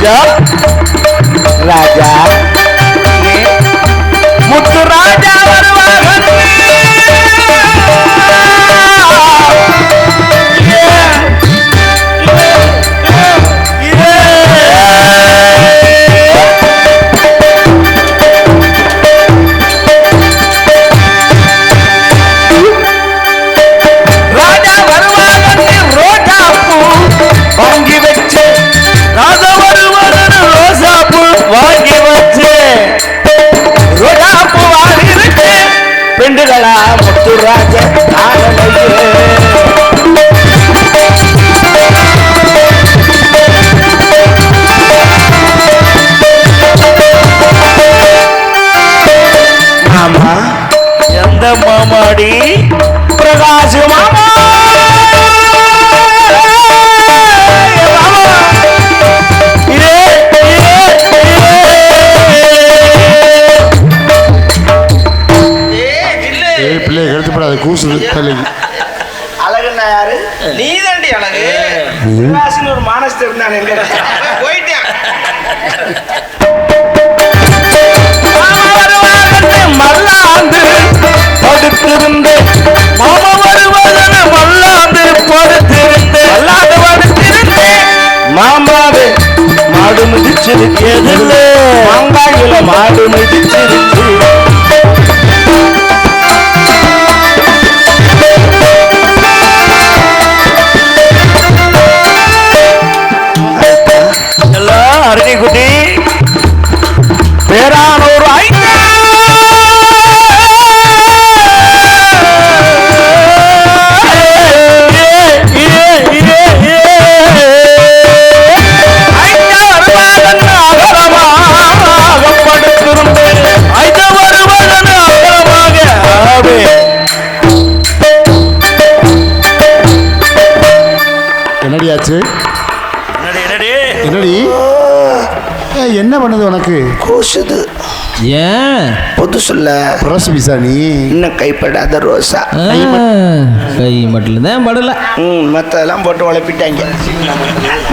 ராஜா ராஜா முத்து ராஜா வருவார்கள் பெண்டுகளா முத்துராஜ மாமா எந்த மாமாடி பிரகாஷ் மாமா அழகுன்னா யாரு? நீ தாண்டி அழகு. ஒரு மானஸ்தர் இருந்தான் எங்க போயிட்டேன். மல்லாந்து படுத்திருந்து மாமா வருவதன மல்லாந்து படுத்திருந்து மல்லாந்து படுத்திருந்து மாமாவே மாடு மிதிச்சிருக்கேதில்ல மாங்காயில மாடு மிதிச்சிருக்கு. அருணிக்குட்டி பேரானூர் என்னடியாச்சு? என்னடி என்ன பண்ணுது உனக்கு? கூசுது. ஏன் பொது சொல்ல ரோஸ் பிசா நீ இன்னும் கைப்படாத ரோசா கை மட்டும் தான் படல. மற்றதெல்லாம் போட்டு உழப்பிட்டாங்க.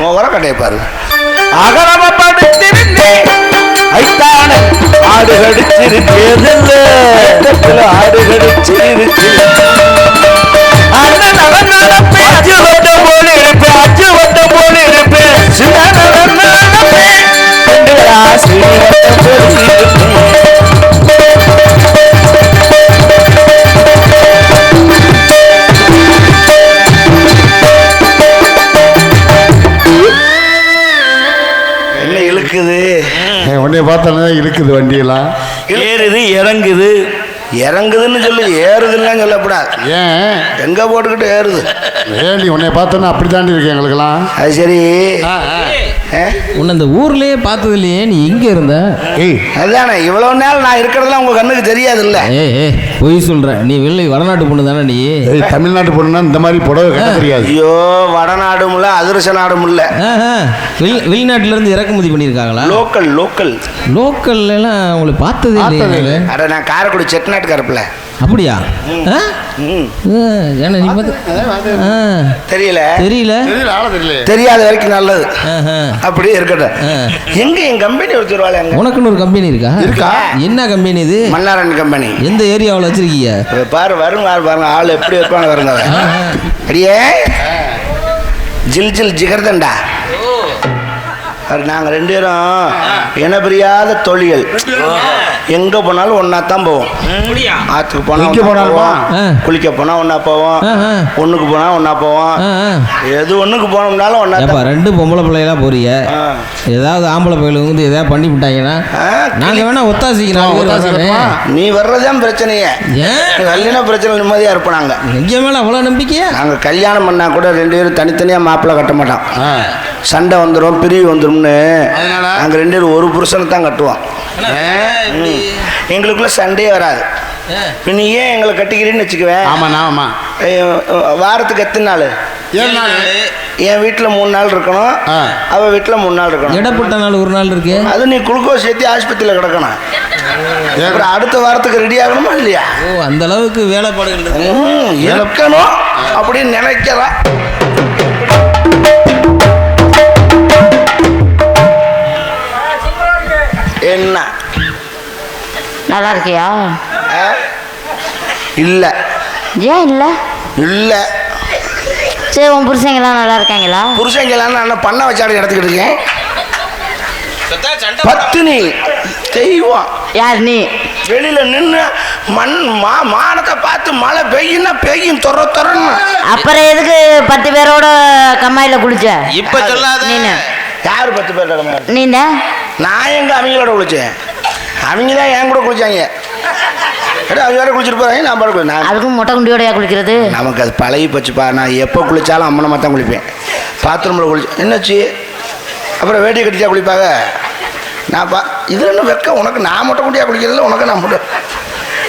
முகர கட்டையை பாரு. அகரமப்படுத்திருந்தேன் ஐத்தான ஆடு கடிச்சிருக்கேதில்ல ஆடு கடிச்சிருக்கு. அண்ணன் அவன் நடப்பேன் அச்சு வட்டம் போல இருப்பேன் அச்சு வட்டம் போல இருப்பேன் சின்ன என்ன இழுக்குது? உன்னை பார்த்தானே இழுக்குது வண்டியெல்லாம். ஏறுது இறங்குது. இறங்குதுன்னு சொல்லி ஏறுதுன்னு சொல்லக்கூடாது. ஏன் எங்க போட்டுக்கிட்டு ஏறுது? ஏண்டி உன்னை பார்த்தோன்னா அப்படி தாண்டி இருக்கு எங்களுக்கெல்லாம். அது சரி. உன்னை இந்த ஊர்லயே பார்த்தது இல்லையே, நீ எங்க இருந்த? அதுதானே இவ்வளவு நேரம் நான் இருக்கிறதுலாம் உங்க கண்ணுக்கு தெரியாது இல்ல? பொய் சொல்ற. நீ வெளியே வடநாட்டு பொண்ணு தானே? நீ தமிழ்நாட்டு பொண்ணுன்னா இந்த மாதிரி புடவை கட்ட தெரியாது. ஐயோ வடநாடும் இல்ல அதிரச நாடும் இல்ல. வெளிநாட்டுல இருந்து இறக்குமதி பண்ணிருக்காங்களா? லோக்கல் லோக்கல் லோக்கல்ல எல்லாம் உங்களை பார்த்ததே இல்லையே. அட நான் காரைக்குடி செட்டிநாட்டுக்காரப்பில்ல. அப்படியா? தெரியல தெரியல தெரியாத வரைக்கும் நல்லது. அப்படியே இருக்கட்டும். எங்க என் கம்பெனி ஒருத்தர் வேலை. உனக்குன்னு ஒரு கம்பெனி இருக்கா? என்ன கம்பெனி இது? மன்னாரன் கம்பெனி. எந்த ஏரியாவில் வச்சிருக்கீங்க? பாரு வரும் பாருங்க ஆள் எப்படி வைப்பாங்க வருங்க. அடியே ஜில் ஜில் ஜிகர்தண்டா. நாங்கள் ரெண்டு பேரும் இன பிரியாத தொழில். எங்க போனாலும் ஒன்னா தான் போவோம். ஆத்துக்கு போனாலும் குளிக்க போனா ஒன்னா போவோம். ஒண்ணுக்கு போனா ஒன்னா போவோம். எது ஒண்ணுக்கு போனோம்னாலும் ஒன்னா. ரெண்டு பொம்பளை பிள்ளைகளா போறீங்க. ஏதாவது ஆம்பளை பிள்ளை வந்து ஏதாவது பண்ணி விட்டாங்கன்னா நாங்க வேணா ஒத்தாசிக்கலாம். நீ வர்றதுதான் பிரச்சனையே. கல்யாண பிரச்சனை நிம்மதியா இருப்போம். நாங்க எங்க மேல அவ்வளவு நம்பிக்கையா? நாங்க கல்யாணம் பண்ணா கூட ரெண்டு பேரும் தனித்தனியா மாப்பிள்ளை கட்ட மாட்டோம். சண்டை வந்துடும் பிரிவு வந்துடும்னு நாங்கள் ரெண்டு பேரும் ஒரு புருஷனை தான் கட்டுவோம். எங்களுக்குள்ள சண்டையே வராது. நீ ஏன் எங்களை கட்டிக்கிறேன்னு வச்சுக்குவேன். ஆமா வாரத்துக்கு எத்தனை நாள்? 7 நாள். என் வீட்டில் 3 நாள் இருக்கணும், அவள் வீட்டில் 3 நாள் இருக்கணும். இடப்பட்ட நாள் 1 நாள் இருக்கு. அது நீ குளுக்கோஸ் ஏற்றி ஆஸ்பத்திரியில் கிடக்கணும். அப்புறம் அடுத்த வாரத்துக்கு ரெடி ஆகணுமா இல்லையா? ஓ அந்த அளவுக்கு வேலைப்பாடுகள் இருக்கணும் அப்படின்னு நினைக்கிறேன். என்ன நல்லா இருக்கியா? இல்லை ஏன் இல்லை? இல்லை. சரி, உன் புருஷங்கெல்லாம் நல்லா இருக்காங்களா? புருஷங்களான்னு நான் பண்ண வச்சாடு எடுத்துக்கிட்டு இருக்கேன். பத்தினி தெய்வம். யார் நீ? வெளியில நின்று மானத்தை பார்த்து மழை பெய்யுன்னா பெய்யும் தொறன்னு. அப்புறம் எதுக்கு 10 பேரோட கம்மாயில குளிச்ச? இப்ப சொல்லாத. நீனு யாரு 10 பேரோட கம்மாயில்? நீன? நான் எங்க அவங்களோட குளிச்சேன்? அவங்க தான் என் கூட குளிச்சாங்க. அவங்க வேற குளிச்சுட்டு போறாங்க, நான் பாரு. நான் அதுக்கும் மொட்டை குண்டியோடையா குளிக்கிறது? நமக்கு அது பழகி போச்சுப்பா. நான் எப்போ குளிச்சாலும் அம்மனமாக தான் குளிப்பேன். பாத்ரூமில் குளிச்சேன் என்னாச்சு, அப்புறம் வேட்டியை கட்டிச்சா குளிப்பாங்க. நான் இது என்ன வெக்க உனக்கு? நான் மொட்டை குண்டியாக குளிக்கிறதில்ல உனக்கு.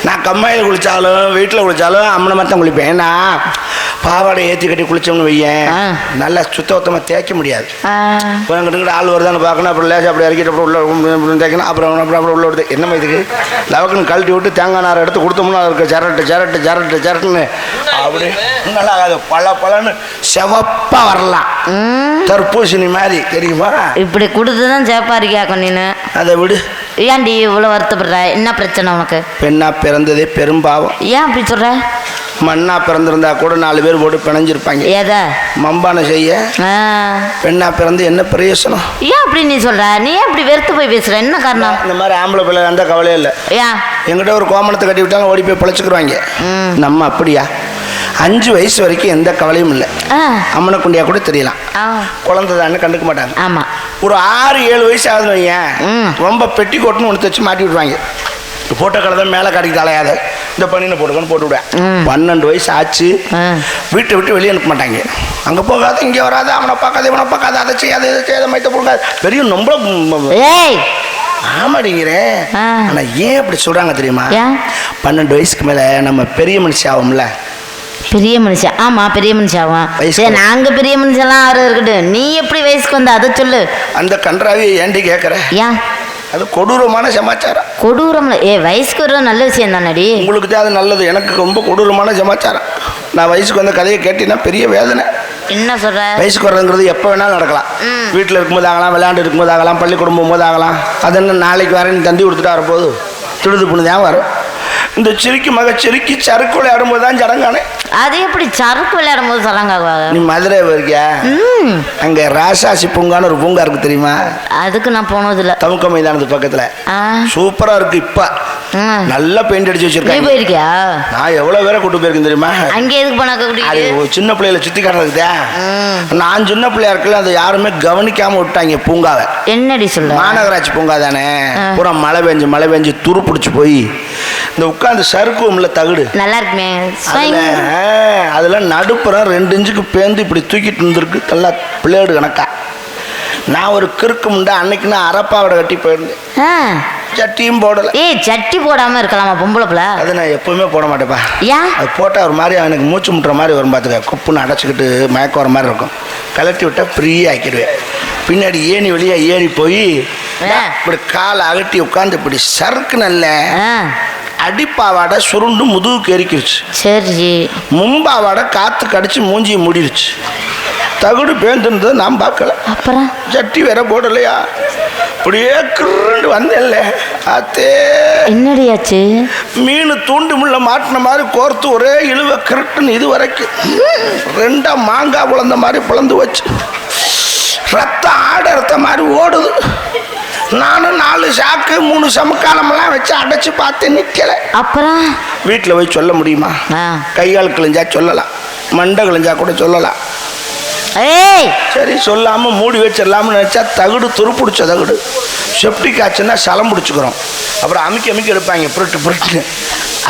நான் கம்மாயில் குளித்தாலும் வீட்டில் குளித்தாலும் அம்மனமாக தான் குளிப்பேன். ஏன்னா பாவாடை ஏற்றி கட்டி குளித்தோம்னு வையேன், நல்லா சுத்தமாக தேய்க்க முடியாது. இப்போ எங்கிட்ட ஆள் வருதான்னு பார்க்கணும். அப்புறம் லேசாக அப்படி இறக்கிட்டு அப்புறம் உள்ள தேய்க்கணும். அப்புறம் உள்ள விடுது. என்னம்மா இதுக்கு லவக்குன்னு கழட்டி விட்டு தேங்காய் நார் எடுத்து கொடுத்தோம்னா அதுக்கு சரட்டுன்னு அப்படி நல்லா ஆகாது. பழன்னு செவப்பாக வரலாம், தர்பூசணி மாதிரி. தெரியுமா? இப்படி கொடுத்துதான் சேப்பா இருக்கியாக்கும் நீனு. அதை விடு. ஏன்டி இவ்வளோ வருத்தப்படுற? என்ன பிரச்சனை உனக்கு? பெண்ணா பிறந்ததே பெரும்பாவம். ஏன் அப்படி சொல்ற? மண்ணா பிறந்திருந்தா கூட 4 பேர் போட்டு பிணைஞ்சிருப்பாங்க. ஏதா மம்பானை செய்ய பெண்ணா பிறந்து என்ன பிரயோசனம்? ஏன் அப்படி நீ சொல்ற? நீ ஏன் அப்படி வெறுத்து போய் பேசுற? என்ன காரணம்? இந்த மாதிரி ஆம்பளை பிள்ளை அந்த கவலையே இல்லை. ஏன் எங்கிட்ட ஒரு கோமணத்தை கட்டி விட்டாலும் ஓடி போய் பிழைச்சிக்கிறாங்க. நம்ம அப்படியா? 5 வயசு வரைக்கும் எந்த கவலையும் இல்லை. அம்மனை குண்டியா கூட தெரியலாம், குழந்தை தானே கண்டுக்க மாட்டாங்க. ஆமா. ஒரு 6-7 வயசு ஆகுது வையன், ரொம்ப பெட்டி கோட்டுன்னு ஒன்று தச்சு மாட்டி விடுவாங்க. போட்ட கலை தான் மேலே காட்டிக்கிட்டு அலையாத, இந்த பண்ணினை போட்டுக்கன்னு போட்டு விடுவேன். 12 வயசு ஆச்சு, வீட்டை விட்டு வெளியே அனுப்ப மாட்டாங்க. அங்கே போகாத, இங்கே வராது, அவனை பார்க்காத, இவனை பார்க்காத, அதை செய்யாத, இதை செய்யாத, மைத்த போடுங்க. பெரிய நம்மள ஆமாடிங்கிறேன். ஆனால் ஏன் அப்படி சொல்கிறாங்க தெரியுமா? 12 வயசுக்கு மேலே நம்ம பெரிய மனுஷன் ஆகும்ல. பெரிய மனுஷன்? ஆமா, பெரிய மனுஷாவும். நாங்க பெரிய மனுஷன்லாம் ஆறு இருக்கட்டும், நீ எப்படி வயசுக்கு வந்த அதை சொல்லு. அந்த கன்றாவியை ஏண்டி கேட்குற? ஏன்? அது கொடூரமான சமாச்சாரம். கொடூரம்? வயசுக்கு ஒரு நல்ல விஷயம் தானடி. உங்களுக்கு தான் அது நல்லது, எனக்கு ரொம்ப கொடூரமான சமாச்சாரம். நான் வயசுக்கு வந்த கதையை கேட்டீங்கன்னா பெரிய வேதனை. என்ன சொல்ற? வயசுக்கு வர்றதுங்கிறது எப்போ வேணாலும் நடக்கலாம். வீட்டில் இருக்கும்போது ஆகலாம், விளையாண்டு இருக்கும்போது ஆகலாம், பள்ளிக்கூடம் போகும்போது ஆகலாம். அது என்ன நாளைக்கு வரேன் நீ தந்தி கொடுத்துட்டு வரப்போது திடுது புண்ணு தான் வரும். இந்த சிரிக்கு சிரிக்கி சறுக்கு விளையாடும்போது தான் சடங்கானே. அது எப்படி சறுக்கு விளையாடும் போது சடங்காகுவாங்க? நீ மதுரை இருக்கியா? அங்க ராசாசி பூங்கான்னு ஒரு பூங்கா இருக்கு தெரியுமா? அதுக்கு நான் போனதில்ல. தமுக்க மைதானத்து பக்கத்துல சூப்பரா இருக்கு. இப்ப நல்லா பெயிண்ட் அடிச்சு வச்சிருக்கேன். போயிருக்கியா? நான் எவ்வளவு பேரை கூட்டு போயிருக்கேன் தெரியுமா? அங்க எதுக்கு போனாக்க? சின்ன பிள்ளையில சுத்தி காட்டுறதுக்குதா. நான் சின்ன பிள்ளையா இருக்கல, அதை யாருமே கவனிக்காம விட்டாங்க பூங்காவை. என்னடி சொல்ல? மாநகராட்சி பூங்கா தானே, பூரா மழை பெஞ்சு துரு பிடிச்சி போய் இந்த உட்காந்து சறுக்குவோம்ல தகுடு, நல்லா இருக்குமே. அதுல நடுப்புறம் 2 இன்ச்சுக்கு பேந்து இப்படி தூக்கிட்டு இருந்திருக்கு நல்லா பிளேடு கணக்கா. நான் ஒரு கிறுக்கு முண்டா அன்னைக்கு நான் அரப்பாவோட கட்டி போயிருந்தேன். சட்டியும் போடல. சட்டி போடாம இருக்கலாமா பொம்பளை பிள்ளை? அது நான் எப்பவுமே போட மாட்டேப்பா. ஏன்? அது போட்டா ஒரு மாதிரி எனக்கு மூச்சு முட்டுற மாதிரி வரும். பார்த்துக்க, குப்புன்னு அடைச்சிக்கிட்டு மயக்க வர மாதிரி இருக்கும். கலட்டி விட்டா ஃப்ரீயா ஆக்கிடுவேன். பின்னாடி ஏணி வழியா ஏறி போய் இப்படி காலை அகட்டி உட்காந்து இப்படி சறுக்கு நல்ல அடிப்பாவாடை சுருண்டு முதுகுக்கு எரிக்கிருச்சு. சரி. மும்பாவாடை காத்து கடிச்சு மூஞ்சியை மூடிடுச்சு. தகுடு பேர்ந்துருந்தது நான் பார்க்கல. அப்புறம் சட்டி வேற போடலையா, அப்படியே கிருண்டு வந்தேன்ல. அத்தே என்னடியாச்சு? மீன் தூண்டு முள்ள மாட்டின மாதிரி கோர்த்து ஒரே இழுவ கிருட்டுன்னு இது வரைக்கும் 2 மாங்காய் பிளந்த மாதிரி பிளந்து வச்சு ரத்தம் ஆடத்த மாதிரி ஓடுது. நானும் 4 சாக்கு 3 சமக்காலமெல்லாம் வச்சு அடைச்சு பார்த்து நிற்கல. அப்புறம் வீட்டில் போய் சொல்ல முடியுமா? கைகால் கிழிஞ்சா சொல்லலாம், மண்டை கிழிஞ்சா கூட சொல்லலாம். சரி சொல்லாம மூடி வச்சிடலாம்னு நினைச்சா தகுடு துருப்பிடிச்ச தகுடு. செப்டிக் ஆச்சுன்னா சலம் பிடிச்சிக்கிறோம். அப்புறம் அமுக்கி எடுப்பாங்க புரட்டு.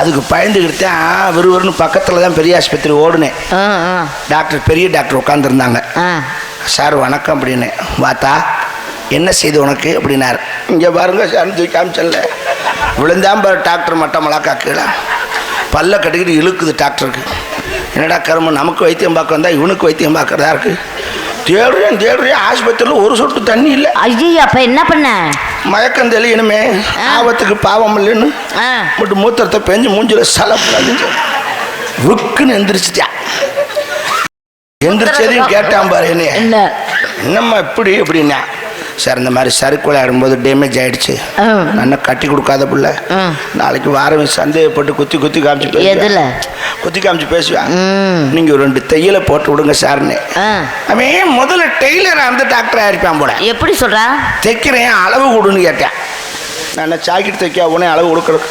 அதுக்கு பயந்துக்கிட்டேன் விறுவிறுன்னு பக்கத்தில் தான் பெரிய ஆஸ்பத்திரி ஓடுனேன். டாக்டர் பெரிய டாக்டர் உட்காந்துருந்தாங்க. சார் வணக்கம் அப்படின்னு. வாத்தா என்ன செய்து உனக்கு அப்படின்னாரு. இங்கே பாருங்க சார் தூக்கி காமிச்சல விழுந்தாம் பாரு டாக்டர் மட்ட மிளகா கீழே பல்ல கட்டிக்கிட்டு இழுக்குது டாக்டருக்கு. என்னடா கருமம், நமக்கு வைத்தியம் பார்க்க வந்தா இவனுக்கு வைத்தியம் பார்க்கறதா இருக்கு. தேடுறேன் ஆஸ்பத்திரியில் ஒரு சொட்டு தண்ணி இல்லை. ஐயோ, அப்ப என்ன பண்ண? மயக்கம் தெளியணுமே, ஆபத்துக்கு பாவம் இல்லைன்னு மட்டும் மூத்திரத்தை பெஞ்சு மூஞ்சில சலப்பு ருக்குன்னு எந்திரிச்சிட்டா. எந்திரிச்சதையும் கேட்டான் பாரு என்ன என்னம்மா இப்படி அப்படின்னா. சார் இந்த மாதிரி சறுக்கு விளையாடும்போது டேமேஜ் ஆயிடுச்சு, நான் கட்டி கொடுக்காத பிள்ளை, நாளைக்கு வாரம் சந்தேகப்பட்டு குத்தி குத்தி காமிச்சு எதுல குத்தி காமிச்சு பேசுவேன், நீங்க ஒரு 2 தையலை போட்டு விடுங்க சார்னு. அவன் முதல்ல டெய்லர் அந்த டாக்டர் ஆயிருப்பான் போல. எப்படி சொல்றா? தைக்கிறேன் அளவு கொடுன்னு கேட்டேன். நான் ஜாக்கெட் தைக்க உடனே அளவு கொடுக்கறது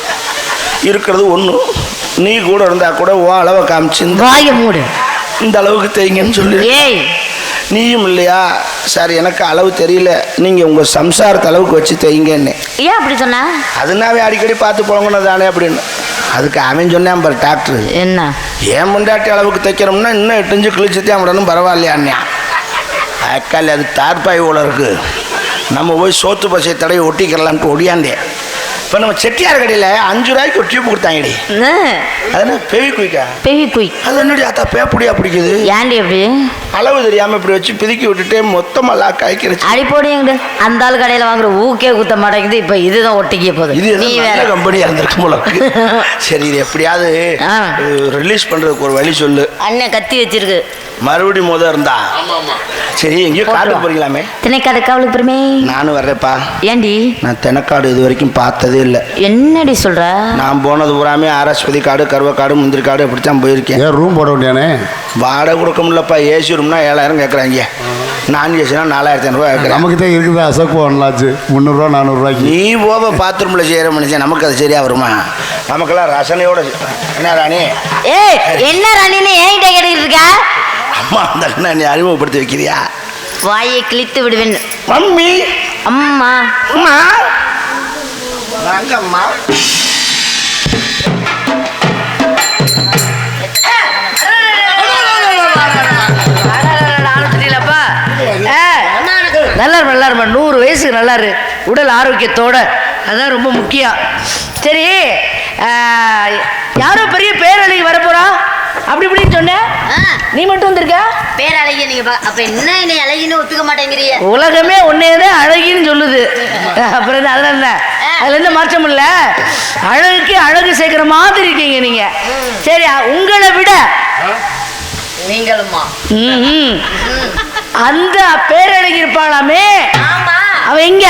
இருக்கிறது ஒன்று, நீ கூட இருந்தா கூட உன் அளவை காமிச்சு வாய மூடு இந்த அளவுக்கு தைங்கன்னு சொல்லி. ஏய் நீயும் இல்லையா சார் எனக்கு அளவு தெரியல, நீங்கள் உங்கள் சம்சாரத்தை அளவுக்கு வச்சு தைங்கன்னு. ஏன் அப்படி சொன்ன? அதுனாவே அடிக்கடி பார்த்து போகணும் தானே அப்படின்னு. அதுக்கு அவன் சொன்னான் பாரு டாக்டர், என்ன ஏன் முண்டாட்டி அளவுக்கு தைக்கிறோம்னா இன்னும் 8 இன்ச்சு கிழிச்சுதான் விடணும் பரவாயில்லையா. அக்கால் அது தார்பாய் போல இருக்கு, நம்ம போய் சோத்து பசையை தடவை ஒட்டிக்கிறலான்ட்டு ஒடியாந்தே. இப்போ நம்ம செட்டியார் கடையில் 5 ரூபாய்க்கு ஒரு டியூப் கொடுத்தாங்கடி, அதுனா பெவி குயிக்கா பெவி குயிக். அது என்னடி அத்தா பேப்படியா பிடிக்குது, ஏன்டி எப்படி அளவு தெரியாமல் இப்படி வச்சு பிதுக்கி விட்டுட்டு மொத்தமாக லாக் ஆகிக்கிறச்சு. அடி போடுங்க, அந்த ஆள் கடையில் வாங்குற ஊக்கே குத்த மாட்டேங்குது, இப்போ இதுதான் ஒட்டிக்க போகுது. இது நீ வேற கம்பெனியாக இருந்திருக்கும் போல. சரி இது எப்படியாவது ரிலீஸ் பண்ணுறதுக்கு ஒரு வழி சொல்லு. அண்ணன் கத்தி வச்சிருக்கு மறுபடியும் இருந்தா சரி. எங்கேயோ காட்டுக்கு போறீங்களாமே? திணைக்காடு காவலுக்கு பெருமே. நானும் வர்றேப்பா. ஏண்டி? நான் திணைக்காடு இது வரைக்கும் பார்த்ததே இல்லை. என்னடி சொல்ற? நான் போனது பூராமே ஆராஸ்பதி காடு, கருவக்காடு, முந்திரி காடு அப்படித்தான் போயிருக்கேன். ரூம் போட முடியானே? வாடகை கொடுக்க முடியலப்பா. ஏசி ரூம்னா 7000 கேட்குறாங்க, நான் ஏசினா 4500 கேட்குறேன். நமக்கு தான் இருக்குது அசோக் பவன்லாச்சு 300 400 நீ போக பாத்ரூமில் செய்கிற மனுஷன், நமக்கு அது சரியா வருமா? நமக்கெல்லாம் ரசனையோட. என்ன ராணி? ஏய் என்ன ராணின்னு ஏன்கிட்ட கேட்டுக்கிட்டு இருக்க? அம்மா அந்த நீ அறிமுகப்படுத்தி வைக்கிறியா? வாயை கிழித்து விடுவேன். மம்மி. அம்மா. அம்மா அம்மா நல்லா இருப்பா, நல்லா இருப்பா. 100 வயசுக்கு நல்லா இரு, உடல் ஆரோக்கியத்தோட, அதுதான் ரொம்ப முக்கியம். சரி, யாரோ பெரிய பேரழகி வரப்போறா அப்படி இப்படின்னு சொன்ன, நீ மட்டும் வந்திருக்க? பேரழகி நீங்க அப்ப என்ன என்னை அழகின்னு ஒத்துக்க மாட்டேங்கிறீங்க? உலகமே ஒன்னேதான் அழகின்னு சொல்லுது, அப்புறம் என்ன அதெல்லாம் என்ன, அதுல எந்த மாற்றம் இல்ல. அழகுக்கு அழகு சேர்க்கிற மாதிரி இருக்கீங்க நீங்க. சரி, உங்களை விட நீங்களுமா அந்த பேரழகி இருப்பாளாமே, அவ எங்க?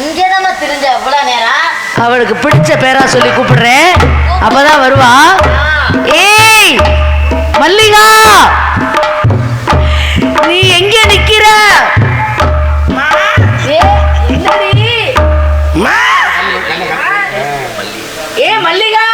இங்கதான் தெரிஞ்ச எவ்வளவு நேரம். அவளுக்கு பிடிச்ச பேரா சொல்லி கூப்பிடுறேன், அப்பதான் வருவா. ஏய் மல்லிகா, நீ எங்க நிக்கிற? ஏ மல்லிகா,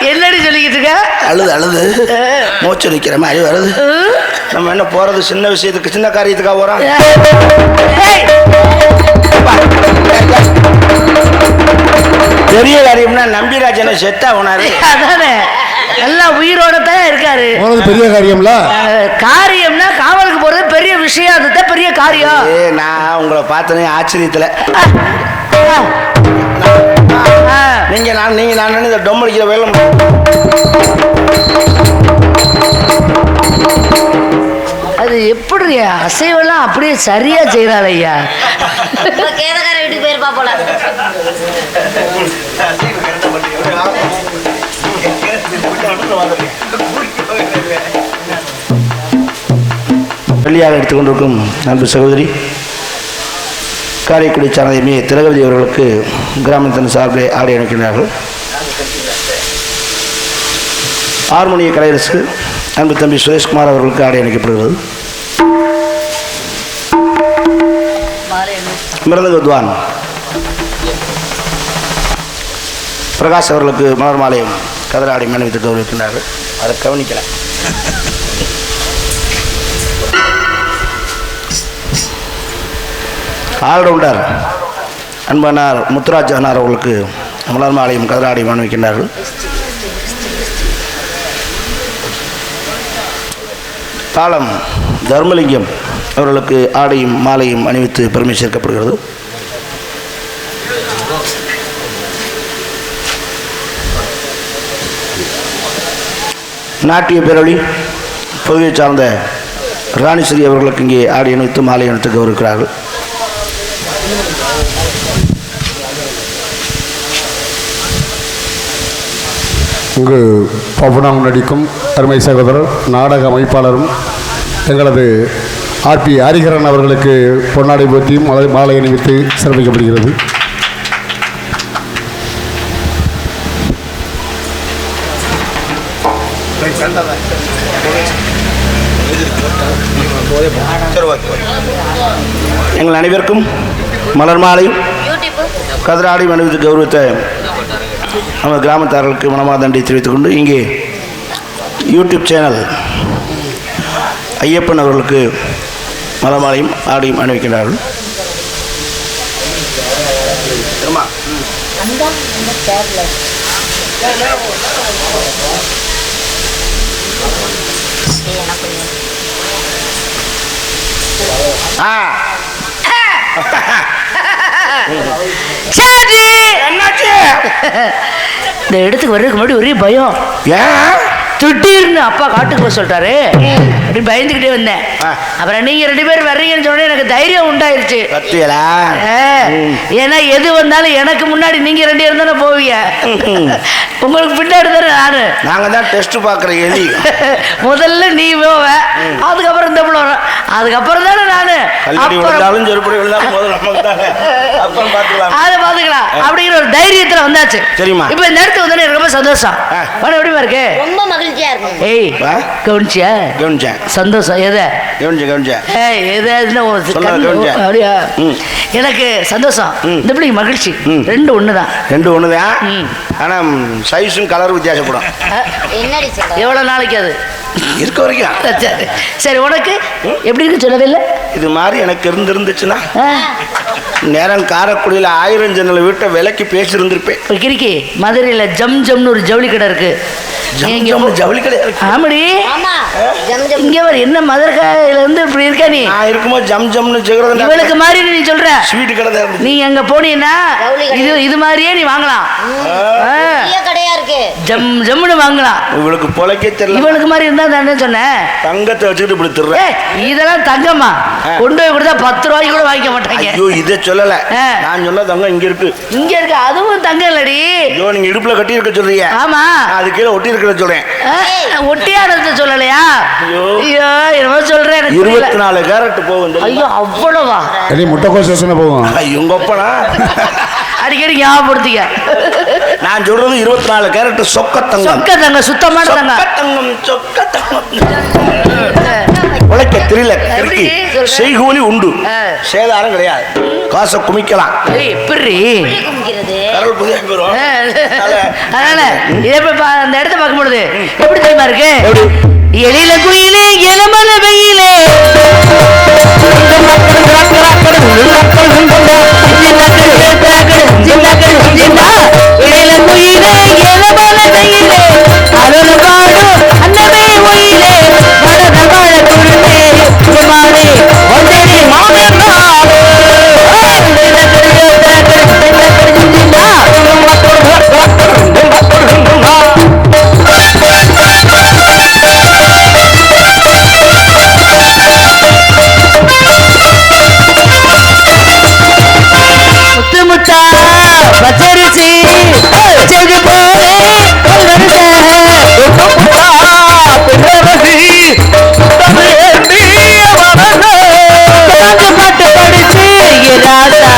என்னடி சொல்லிக்கிட்டு இருக்க? அழுது அழுது மூச்சு நிற்கிற மாதிரி வருது. நம்ம என்ன போறது சின்ன விஷயத்துக்கு, சின்ன காரியத்துக்காக போறோம். பெரிய காரியம்னா நம்பிராஜனை செத்தா உணாரு. அதானே, எல்லாம் உயிரோட தான் இருக்காரு. பெரிய காரியம்ல, காரியம்னா காவலுக்கு போறது பெரிய விஷயம், அதுதான் பெரிய காரியம். நான் உங்களை பார்த்தனே ஆச்சரியத்துல. நீங்க நான் இந்த டொம் அடிக்கிற வேலை அது எப்படி அசைவெல்லாம் அப்படியே சரியா செய்யறாள் ஐயா. கேதகார வீட்டுக்கு போயிருப்பா போல. பள்ளியாக எடுத்துக்கொண்டிருக்கும் அன்பு சகோதரி காரைக்குடி சாரதி திலகவதி அவர்களுக்கு கிராமத்தின் சார்பில் ஆடை அணிக்கிறார்கள். ஹார்மோனிய கலையரசு அன்பு தம்பி சுரேஷ்குமார் அவர்களுக்கு ஆடை அணிக்கப்படுகிறது. மிருதங்க வித்வான் பிரகாஷ் அவர்களுக்கு மலர் மாலையும் கதராடை அணிவித்துட்டு இருக்கின்றார்கள். அதை கவனிக்கல. ஆல்ரவுண்டர் அன்பனார் முத்துராஜ் அண்ணார் அவர்களுக்கு மலர் மாலையும் கதராடையும் அணிவிக்கின்றார்கள். தாளம் தர்மலிங்கம் அவர்களுக்கு ஆடையும் மாலையும் அணிவித்து பெருமை சேர்க்கப்படுகிறது. நாட்டிய பேரொழி பகுதியை சார்ந்த ராணிஸ்ரீ அவர்களுக்கு இங்கே ஆடி அணிவித்து மாலை அணிவித்து கௌரவிக்கிறார்கள். இங்கு பவனம் நடிக்கும் அருமை சகோதரர் நாடக அமைப்பாளரும் எங்களது ஆர்பி ஹரிகரன் அவர்களுக்கு பொன்னாடை போத்தியும் மாலை அணிவித்து சிறப்பிக்கப்படுகிறது. எங்கள் அனைவருக்கும் மலர் மாலையும் கதிராடி அணிவித்து கௌரவித்த நம்ம கிராமத்தார்களுக்கு மனமாதண்டை தெரிவித்துக் கொண்டு இங்கே யூடியூப் சேனல் ஐயப்பன் அவர்களுக்கு மலமாலையும் ஆடியும் அணிவிக்கிறார்கள். இந்த இடத்துக்கு வர்றதுக்கு முன்னாடி ஒரே பயம். ஏன் திடீர்னு அப்பா காட்டுக்கு போக சொல்லிட்டாரு. அப்படி பயந்துக்கிட்டே வந்தேன். அப்புறம் நீங்க 2 பேர் வர்றீங்கன்னு சொன்னா எனக்கு தைரியம் உண்டாயிருச்சு. ஏன்னா எது வந்தாலும் எனக்கு முன்னாடி நீங்க 2 பேரும் தானே போவீங்க, உங்களுக்கு பின்னாடி தானே நானு. நாங்க தான் டெஸ்ட் பாக்குற எலி. முதல்ல நீ போவ, அதுக்கப்புறம் இந்த பிள்ளை வரும், அதுக்கப்புறம் தானே நானு. அதை பாத்துக்கலாம் அப்படிங்கிற ஒரு தைரியத்துல வந்தாச்சு. சரிமா, இப்ப இந்த இடத்துக்கு வந்தா எனக்கு ரொம்ப சந்தோஷம். எப்படிமா இருக்கு? ரொம்ப மகிழ்ச்சியா இருக்கும். ஏய் கவனிச்சியா? கவனிச்சேன். சந்தோஷம் எதை கவனிச்சேன். அப்படியா? எனக்கு சந்தோஷம், இந்த பிள்ளைக்கு மகிழ்ச்சி. 2 ஒண்ணுதான். 2 ஒண்ணுதான். ஆனா சைஸும் கலர் வித்தியாசப்படும். எவ்வளவு நாளைக்கு அது இருக்க வரைக்கும்? சரி, உனக்கு எப்படி இருக்கு சொல்லவே இல்லை. இது மாதிரி எனக்கு இருந்துச்சுன்னா நேரம் காரைக்குடியில் 1000 ஜன்னல் வீட்டை விலைக்கு பேசியிருந்திருப்பேன். கிரிக்கி மதுரையில ஜம் ஜம்னு ஒரு ஜவுளி கடை இருக்கு. ஜவுளி கடை இருக்கு. ஆமாடி, இங்க வர என்ன மதுரையில இருந்து இப்படி இருக்கா நீ? நான் இருக்கும்போது ஜம் ஜம்னு ஜெகரதன் இவளுக்கு மாதிரி நீ சொல்ற ஸ்வீட் கடை நீ அங்க போனீங்கன்னா இது மாதிரியே நீ வாங்கலாம். கடையா இருக்கு, ஜம் ஜம்னு வாங்கலாம். இவளுக்கு பொழைக்க தெரியல. இவளுக்கு மாதிரி இருந்தா தானே சொன்னேன். தங்கத்தை வச்சுக்கிட்டு இப்படி திருற. இதெல்லாம் தங்கம்மா, கொண்டு போய் கொடுத்தா 10 ரூபாய்க்கு கூட வாங்கிக்க மாட்டாங்க. ஐயோ, இதை சொல்லல, நான் சொல்ல தங்கம் இங்க இருக்கு. இங்க இருக்கு, அதுவும் தங்கம் இல்லடி. ஐயோ, நீங்க இடுப்புல கட்டி இருக்க சொல்றீங்க. ஆமா, அது கீழே ஒட்டி இருக்கிற சொல்றேன். ஒட்டியானது சொல்லலையா? ஐயோ என்னமோ சொல்றேன். 24 கேரட் போகும். ஐயோ அவ்வளவா? முட்டைக்கோஸ் போகும். இவங்க ஒப்பனா அடிக்கடி ஞாபகப்படுத்திக்க. நான் சொல்றது 24 கேரட் சொக்க தங்கம். சொக்க தங்கம், சுத்தமான தங்கம். சொக்க தங்கம் உழைக்க தெரியல. செய்கூலி உண்டு, சேதாரம் கிடையாது. காசை குமிக்கலாம். எப்படி அதனால அந்த இடத்த பார்க்கும் பொழுது எப்படி தெரியுமா இருக்கு? எழில குயிலே எலமல வெயிலே எழில குயிலே எலமல வெயிலே அருள் பாடு அன்னமே ஒயிலே மனத வாழ குருமே சுமாரே ஒன்றே மாமனாரே பச்சரிசி செஞ்சு போலே பாட்டு படிச்சு ராசா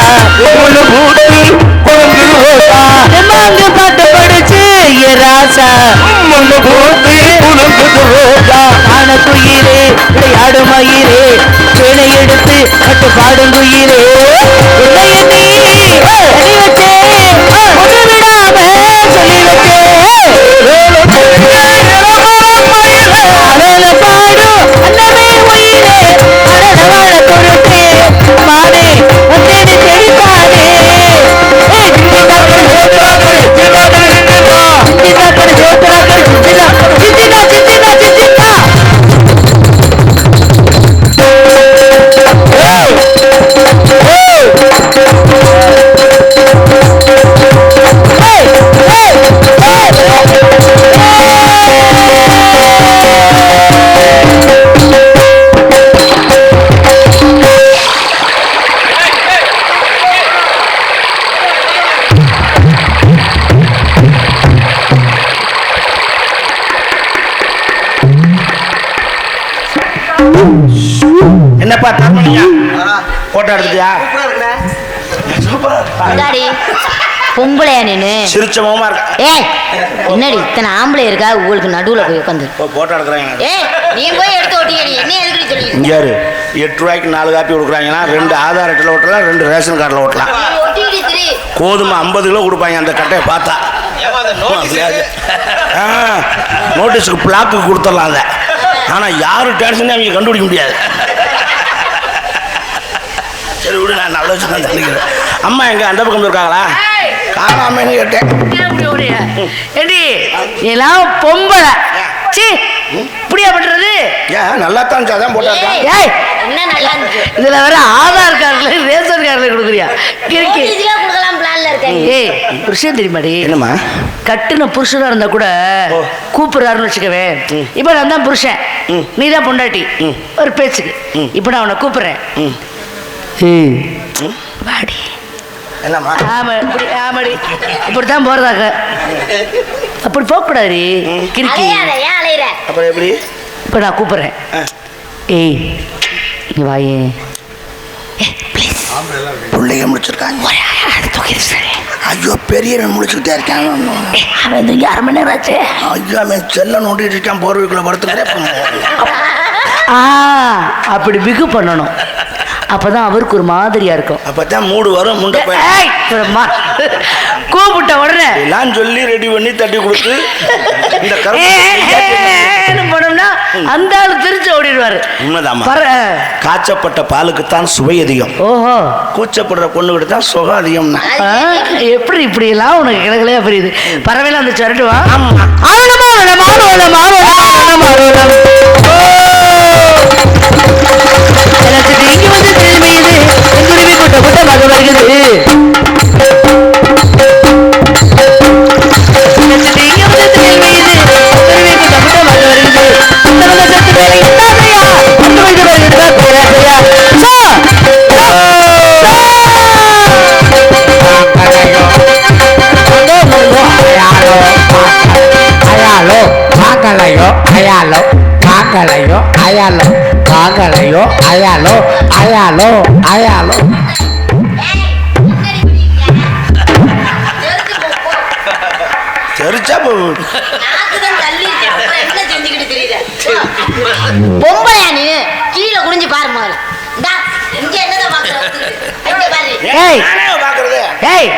பாட்டு படிச்சு ராசா ஆன குயிலே விளையாடு மயிலே பேனை எடுத்து கட்டு பாடும் குயிலே Hey! ஏப்பா தரமணியா போட்டோ எடுத்துட்டியா முன்னாடி பொம்பளையா நீனு சிரிச்ச முகமா இருக்கு. ஏய் என்னடி இத்தனை ஆம்பளை இருக்கா உங்களுக்கு நடுவுல போய் உட்காந்து போட்டோ எடுக்கிறாங்க. ஏய் நீ போய் எடுத்து ஓட்டிக்கடி என்ன எதுக்கு சொல்லி இங்க யாரு 8 ரூபாய்க்கு 4 காப்பி கொடுக்குறாங்கன்னா 2 ஆதார் அட்டையில் ஓட்டலாம் 2 ரேஷன் கார்டில் ஓட்டலாம். ஒட்டிக்கடி திரி கோதுமை 50 கிலோ கொடுப்பாங்க அந்த கட்டையை பார்த்தா. நோட்டீஸுக்கு பிளாக்கு கொடுத்துடலாம் அதை. ஆனால் யாரு டேன்ஷனே அவங்க கண்டுபிடிக்க முடியாது. சரி விடு, நான் நல்ல வச்சு தான் நினைக்கிறேன். அம்மா எங்க அந்த பக்கம் இருக்காங்களா? காணாமன்னு கேட்டேன். ஏண்டி எல்லாம் பொம்பளை சி இப்படியா பண்றது? ஏன் நல்லா தான் இருந்துச்சு, அதான் போட்டா. ஏய் என்ன நல்லா இருந்துச்சு இதுல வேற ஆதார் கார்டுல ரேஷன் கார்டுல கொடுக்குறியா? கிறுக்கி இதுல கொடுக்கலாம் பிளான்ல இருக்கேன். ஏய் ஒரு விஷயம் தெரியுமாடி? என்னம்மா? கட்டுன புருஷனா இருந்தா கூட கூப்பிடுறாருன்னு வச்சுக்கவே, இப்ப நான் தான் புருஷன், நீ தான் பொண்டாட்டி, ஒரு பேச்சுக்கு இப்ப நான் உன்னை கூப்பிடுறேன். வாடி. என்னம்மா? ஆமாடி இப்படித்தான் போறதாக. அப்படி போகக்கூடாது கிறுக்கி. அப்புறம் எப்படி? இப்ப நான் கூப்பிடுறேன். ஏய் இங்க வாயே. பிள்ளைங்க முடிச்சிருக்காங்க. ஐயோ பெரியவன் முடிச்சுக்கிட்டே இருக்கான். அவன் இங்கே 1/2 மணி நேரம் ஆச்சு. ஐயோ அவன் செல்ல நோண்டிட்டு இருக்கான். போர்வைக்குள்ள படுத்துக்கிறேன். அப்படி பிகு பண்ணணும். அப்பதான் அவருக்கு ஒரு மாதிரியா இருக்கும். அப்பதான் மூடு வரும். முண்டை கூப்பிட்ட உடனே எல்லாம் சொல்லி ரெடி பண்ணி தட்டி கொடுத்து இந்த போனோம்னா அந்த ஆளு திருச்சி ஓடிடுவாரு. உண்மைதாம்மா. காய்ச்சப்பட்ட பாலுக்குத்தான் சுவை அதிகம். ஓஹோ. கூச்சப்படுற பொண்ணுகிட்ட தான் சுகம் அதிகம்னா எப்படி இப்படி எல்லாம் உனக்கு கிழக்கலையா புரியுது. பறவையில அந்த சரட்டுவா. இங்க வந்து தெரியுது குருவி கூட்ட கூட்டமாக வருகிறது. Ayalo. தெரிச்சா பொம்பளையா நீ கீழே குனிஞ்சு பாரு முதல்ல. இங்க என்னதான் பாக்குறது? ஏய்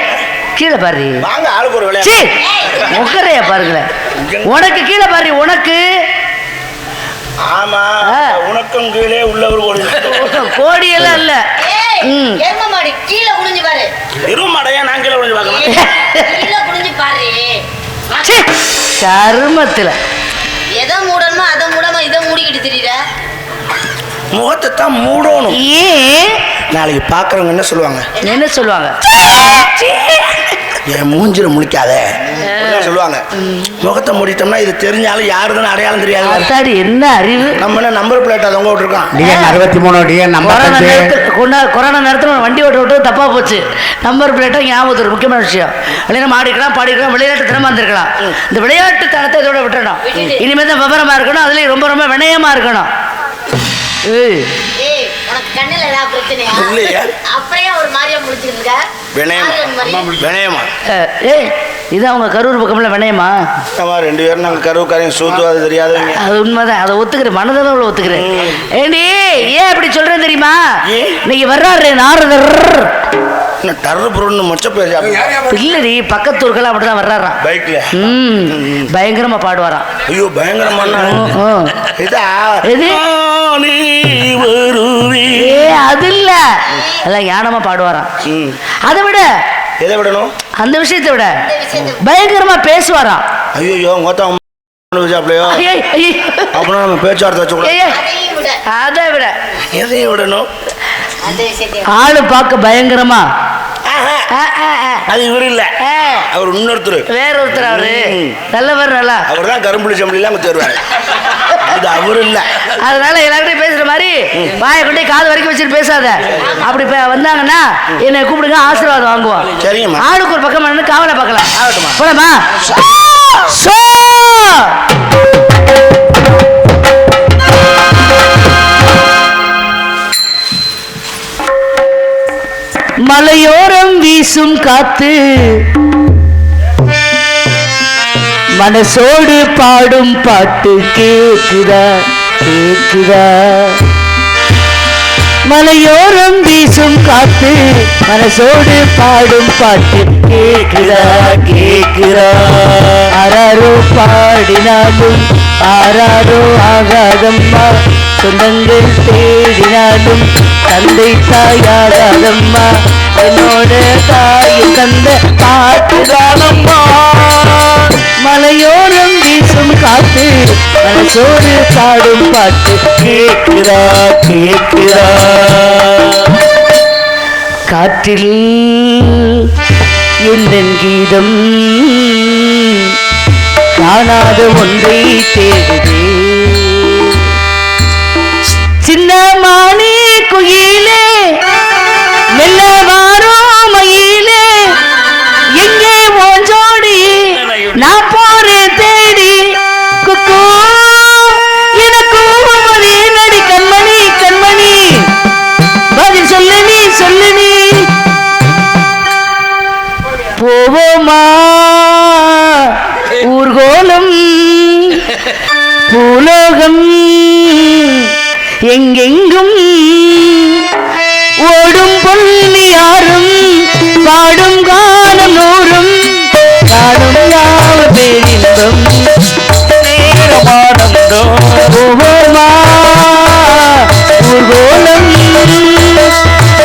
கீழே பாரு. வாங்க ஆளுக்கு ஒரு விளையாட்டு. முக்கரையா பாருங்களேன். உனக்கு கீழே பாரு. உனக்கு ஆமா உனக்கும் கீழே உள்ளவர் கோடி எல்லாம் இல்ல. கீழே குனிஞ்சு பாரு. இருமாடையா நான் கீழே குனிஞ்சு பார்க்கணும். கீழே குனிஞ்சு பாரு. கருமத்துல எதை மூடணுமோ அதை மூடாம இதை மூடிக்கிட்டு திரியுற. முகத்தை தான் மூடணும். ஏன் நாளைக்கு பாக்குறவங்க என்ன சொல்லுவாங்க? என்ன சொல்லுவாங்க? என் மூஞ்சில முழிக்காத சொல்லுவாங்க. முகத்தை மூடிட்டோம்னா இது தெரிஞ்சாலும் யாருக்குன்னு அடையாளம் தெரியாது. அத்தாடி என்ன அறிவு. நம்ம என்ன நம்பர் பிளேட் அதவங்க விட்டுருக்கான். DN 63 DN 55. கொரோனா நேரத்தில் வண்டி ஓட்ட தப்பா போச்சு. நம்பர் பிளேட்டை ஞாபகத்து ஒரு முக்கியமான விஷயம். இல்லைன்னா மாடிக்கலாம் பாடிக்கலாம் விளையாட்டு திறமா இருந்திருக்கலாம். இந்த விளையாட்டு தனத்தை இதோட விட்டுறணும். இனிமேல் தான் விவரமா இருக்கணும். அதுலேயும் ரொம்ப ரொம்ப வினயமா இருக்கணும். உனக்கு கண்ணுல ஏதாவது பிரச்சனையா? அப்படியே ஒரு மாதிரியா முடிச்சிருக்க. வினயமா? இது அவங்க கரூர் பக்கம்ல வினயமா? 2 பேரும் நாங்கள் கருவுக்காரையும் சூத்துவாது தெரியாதவங்க. அது உண்மைதான். அதை ஒத்துக்கிறேன். மனதளவில் ஒத்துக்கிறேன். ஏண்டி ஏன் அப்படி சொல்றேன் தெரியுமா? இன்னைக்கு வர்றாரு நாரதர். இல்லடி பக்கத்தூர்கள் அப்படிதான் வர்றாராம் பைக்ல. பயங்கரமா பாடுவாராம். ஐயோ பயங்கரமா அது இல்ல எல்லாம் ஞானமா பாடுவாராம். அதை விட எதை விடணும்? அந்த விஷயத்தை விட பயங்கரமா பேசுவாராம். ஐயோ அப்படின்னா நம்ம பேச்சுவார்த்தை வச்சு அதை விட எதையும் விடணும். ஆளு பார்க்க பயங்கரமா. அது இவரு இல்ல, அவர் இன்னொருத்தர், வேற ஒருத்தர். அவரு நல்லவர். நல்லா அவர் தான் கரும்புளி சம்பளிலாம் தருவாரு. அது அவரு இல்ல. அதனால எல்லார்கிட்டையும் பேசுற மாதிரி வாயை கொண்டே காது வரைக்கும் வச்சுட்டு பேசாத. அப்படி வந்தாங்கன்னா என்னை கூப்பிடுங்க, ஆசீர்வாதம் வாங்குவோம். சரிங்கம்மா. ஆளுக்கு ஒரு பக்கம் நின்று காவலை பார்க்கலாம். போலாமா? காத்து மனசோடு பாடும் பாட்டு கேக்குதா கேக்குதா மலையோரம் வீசும் காத்து மனசோடு பாடும் பாட்டு கேக்குதா கேக்குதா ஆராரோ பாடினாலும் ஆராரோ ஆகாதம்மா சொந்தங்கள் தேடினாலும் தந்தை தாயாகாதம்மா என்னோட தாயை தந்த பாட்டுதானம்மா மலையோரம் வீசும் காத்து மனசோடு பாடும் பாட்டு கேட்கிறா கேட்கிறா காற்றில் எந்தன் கீதம் காணாத ஒன்றை தேடுதே சின்ன மானே குயிலே மெல்ல வாரோ மயிலே எங்கே ஓஞ்சோடி நான் போறேன் தேடி குக்கு எனக்கு நடி கண்மணி கண்மணி பதில் சொல்லு நீ சொல்லு நீ போவோமா ஊர்கோலம் பூலோகம் எங்கெங்கும் ஓடும் பொன்னி யாரும் பாடும் காலம் நூறும் காணும் யாவ பேரின்பம் நேரமானந்தம் போவோமா ஊர்கோலம்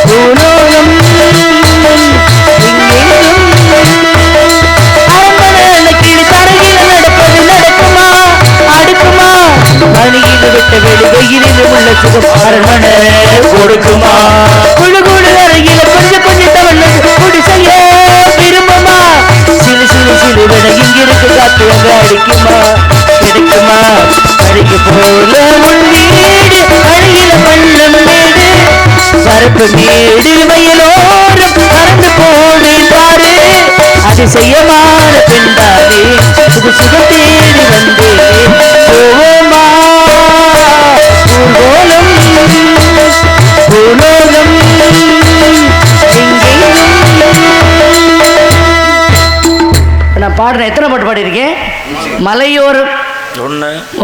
பூலோகம் கொடுக்குமா குழு குழு அறையில கொஞ்சம் கொஞ்சம் தவழ்ந்து குடிசைய விரும்புமா சிலு சிலு சிலுவன இங்கிருக்கு காத்து அங்க அடிக்குமா கிடைக்குமா அடிக்க போல உன் வீடு அருகில பள்ளம் மேடு பரப்பு மேடு வயலோரம் பறந்து போனேன் பாரு அதிசயமான பெண்தானே சுக சுக தேடி வந்தேன் போவோமா ஊர்கோலம் பூலோகம் நான் பாடுறேன். எத்தனை பாட்டு பாடியிருக்கேன்? மலையோரம்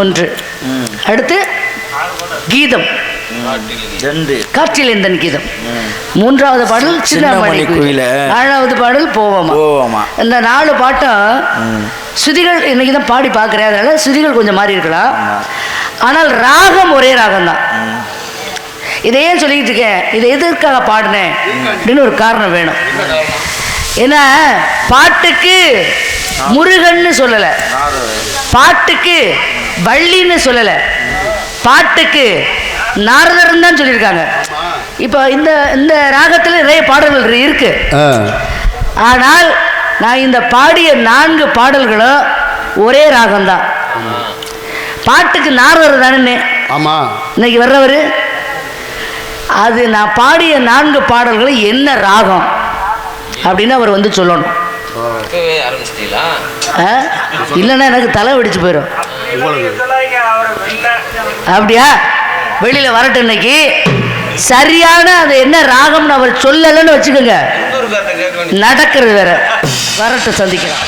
ஒன்று, அடுத்து கீதம், காற்றில் எந்தன் கீதம், மூன்றாவது பாடல் சின்னமணி குயிலே, நாலாவது பாடல் போவோமா. இந்த 4 பாட்டும் சுதிகள் இன்னைக்கு தான் பாடி பார்க்குறேன். அதனால சுதிகள் கொஞ்சம் மாறி இருக்கலாம், ஆனால் ராகம் ஒரே ராகம் தான். இதையே சொல்லிக்கிட்டு இருக்கேன், இதை எதற்காக பாடினேன் அப்படின்னு ஒரு காரணம் வேணும். ஏன்னா பாட்டுக்கு முருகன்னு சொல்லலை, பாட்டுக்கு வள்ளின்னு சொல்லலை, பாட்டுக்கு நாரதர்ன்னு தான் சொல்லியிருக்காங்க. இப்போ இந்த ராகத்தில் நிறைய பாடல்கள் இருக்கு. ஆனால் நான் இந்த பாடிய 4 பாடல்களும் ஒரே ராகம்தான். பாட்டுக்கு நாரதர் தானே ஆமா இன்னைக்கு வர்றவர். அது நான் பாடிய 4 பாடல்களும் என்ன ராகம் அப்படின்னு அவர் வந்து சொல்லணும். இல்லைன்னா எனக்கு தலை வெடிச்சு போயிடும். அப்படியா? வெளியில வரட்டும். இன்னைக்கு சரியான அது என்ன ராகம்னு அவர் சொல்லலைன்னு வச்சுக்கோங்க, நடக்கிறது வேற. வரட்டும், சந்திக்கலாம்.